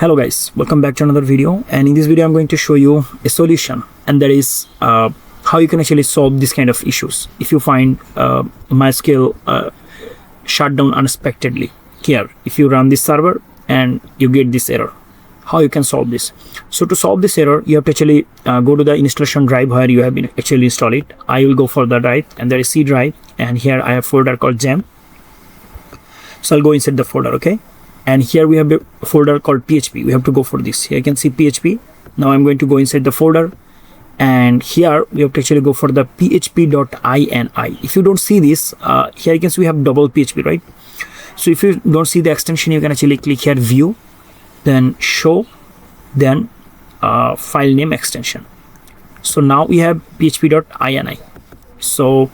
Hello guys, welcome back to another video, and in this video I'm going to show you a solution, and that is how you can actually solve this kind of issues if you find MySQL shutdown unexpectedly. Here, if you run this server and you get this error, how you can solve this. So to solve this error, you have to actually go to the installation drive where you have been actually installed it. I will go for the drive, and there is C drive, and here I have folder called XAMPP. So I'll go inside the folder, okay? And here we have a folder called PHP. We have to go for this. Here you can see PHP. Now I'm going to go inside the folder, and here we have to actually go for the php.ini. If you don't see this, here you can see we have double PHP, right? So if you don't see the extension, you can actually click here view, then show, then file name extension. So now we have php.ini. So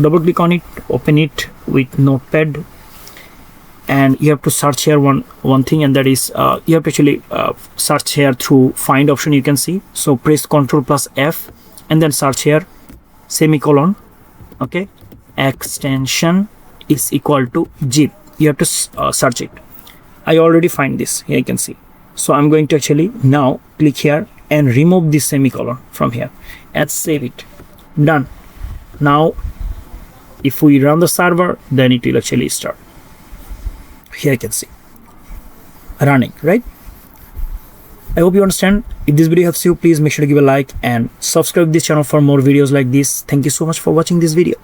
double click on it, open it with notepad, and you have to search here one thing, and that is you have to actually search here through find option. You can see, so press Ctrl+F and then search here semicolon, okay, extension is equal to zip. You have to search it. I already find this. Here you can see. So I'm going to actually now click here and remove this semicolon from here and save it. Done. Now if we run the server, then it will actually start. Here you can see running, right? I hope you understand. If this video helps you, please make sure to give a like and subscribe this channel for more videos like this. Thank you so much for watching this video.